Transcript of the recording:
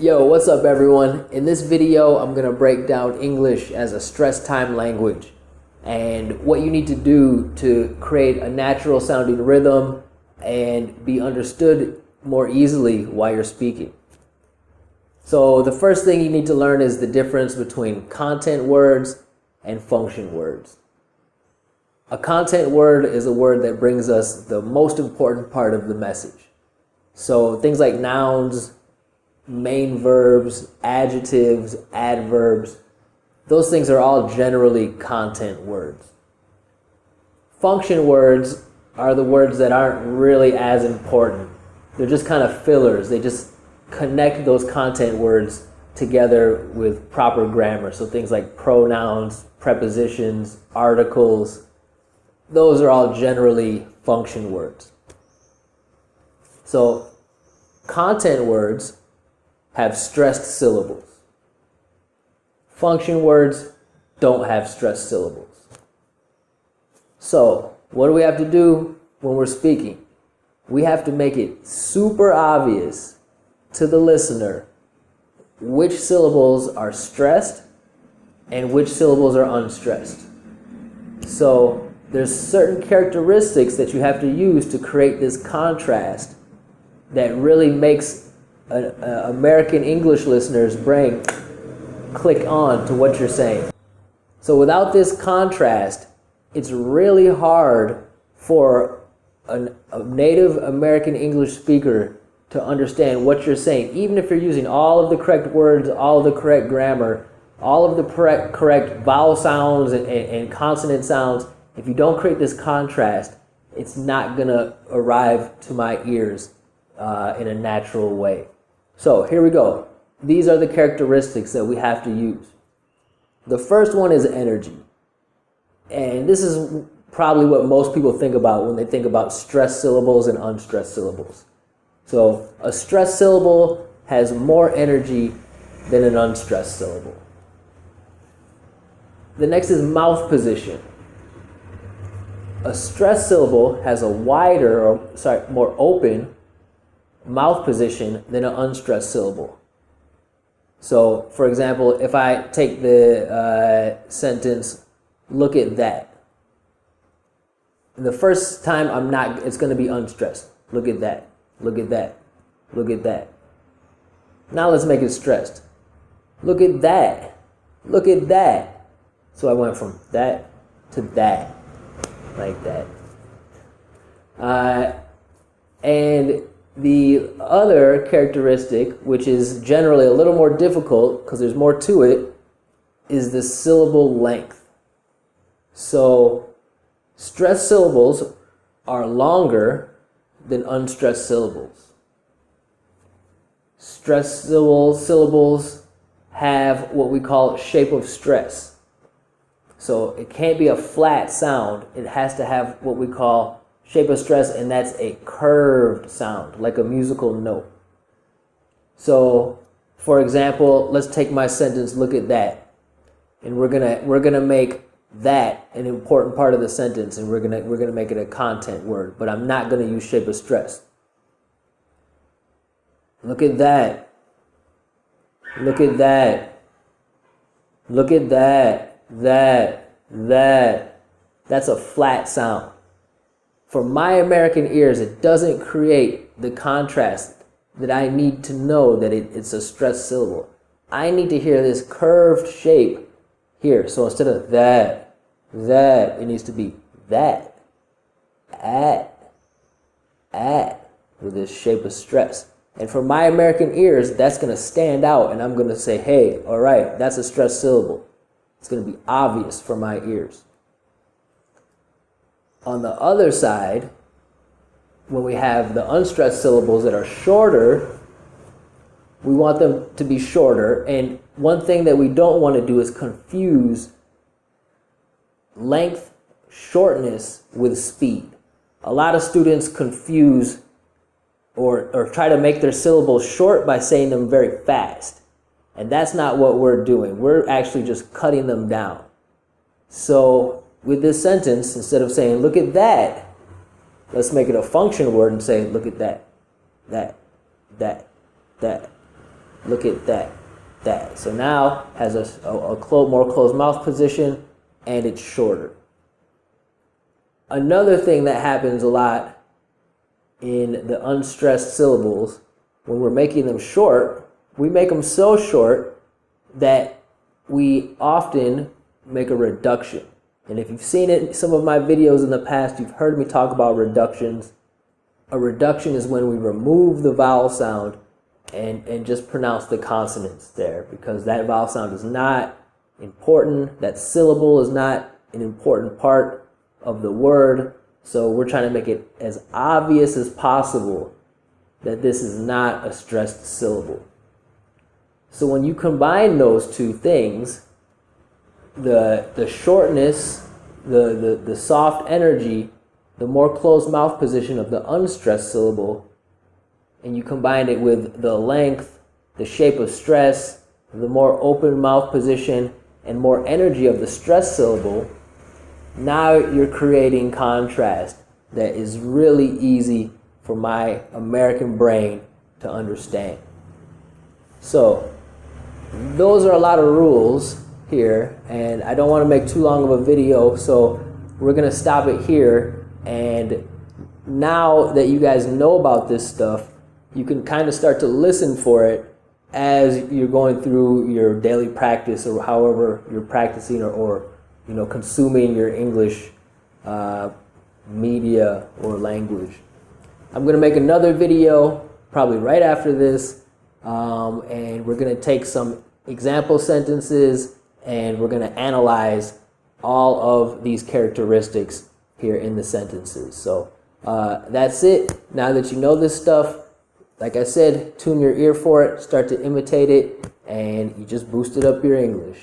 Yo, what's up everyone? In this video, I'm going to break down English as a stress time language and what you need to do to create a natural sounding rhythm and be understood more easily while you're speaking. So the first thing you need to learn is the difference between content words and function words. A content word is a word that brings us the most important part of the message. So things like nouns, main verbs, adjectives, adverbs, those things are all generally content words. Function words are the words that aren't really as important. They're just kind of fillers. They just connect those content words together with proper grammar. So things like pronouns, prepositions, articles, those are all generally function words. So content words have stressed syllables. Function words don't have stressed syllables. So what do we have to do when we're speaking? We have to make it super obvious to the listener which syllables are stressed and which syllables are unstressed. So there's certain characteristics that you have to use to create this contrast that really makes an American English listener's brain click on to what you're saying. So without this contrast, it's really hard for a native American English speaker to understand what you're saying, even if you're using all of the correct words, all of the correct grammar, all of the correct vowel sounds and consonant sounds. If you don't create this contrast, it's not going to arrive to my ears in a natural way. So here we go. These are the characteristics that we have to use. The first one is energy. And this is probably what most people think about when they think about stressed syllables and unstressed syllables. So a stressed syllable has more energy than an unstressed syllable. The next is mouth position. A stressed syllable has a more open mouth position than an unstressed syllable. So, for example, if I take the sentence, look at that. The first time it's going to be unstressed. Look at that. Look at that. Look at that. Now let's make it stressed. Look at that. Look at that. So I went from that to that, like that. And the other characteristic, which is generally a little more difficult because there's more to it, is the syllable length. So stressed syllables are longer than unstressed syllables. Stressed syllables have what we call shape of stress. So it can't be a flat sound. It has to have what we call shape of stress, and that's a curved sound, like a musical note. So, for example, let's take my sentence, look at that. And we're gonna make that an important part of the sentence, and we're gonna make it a content word, but I'm not gonna use shape of stress. Look at that. Look at that. Look at that. That. That's a flat sound. For my American ears, it doesn't create the contrast that I need to know that it's a stressed syllable. I need to hear this curved shape here. So instead of that, it needs to be that, at, with this shape of stress. And for my American ears, that's going to stand out, and I'm going to say, hey, all right, that's a stressed syllable. It's going to be obvious for my ears. On the other side, when we have the unstressed syllables that are shorter, we want them to be shorter. And one thing that we don't want to do is confuse length, shortness with speed. A lot of students confuse or try to make their syllables short by saying them very fast. And that's not what we're doing. We're actually just cutting them down. So with this sentence, instead of saying, look at that, let's make it a function word and say, look at that, that, Look at that. So now has a more closed mouth position, and it's shorter. Another thing that happens a lot in the unstressed syllables, when we're making them short, we make them so short that we often make a reduction. And if you've seen it in some of my videos in the past, you've heard me talk about reductions. A reduction is when we remove the vowel sound and just pronounce the consonants there, because that vowel sound is not important. That syllable is not an important part of the word. So we're trying to make it as obvious as possible that this is not a stressed syllable. So when you combine those two things, the shortness, the soft energy, the more closed mouth position of the unstressed syllable, and you combine it with the length, the shape of stress, the more open mouth position, and more energy of the stressed syllable, now you're creating contrast that is really easy for my American brain to understand. So those are a lot of rules here, and I don't want to make too long of a video, so we're going to stop it here. And now that you guys know about this stuff, you can kind of start to listen for it as you're going through your daily practice, or however you're practicing or consuming your English media or language. I'm going to make another video probably right after this, and we're going to take some example sentences and we're going to analyze all of these characteristics here in the sentences. So that's it. Now that you know this stuff, like I said, tune your ear for it, start to imitate it, and you just boosted up your English.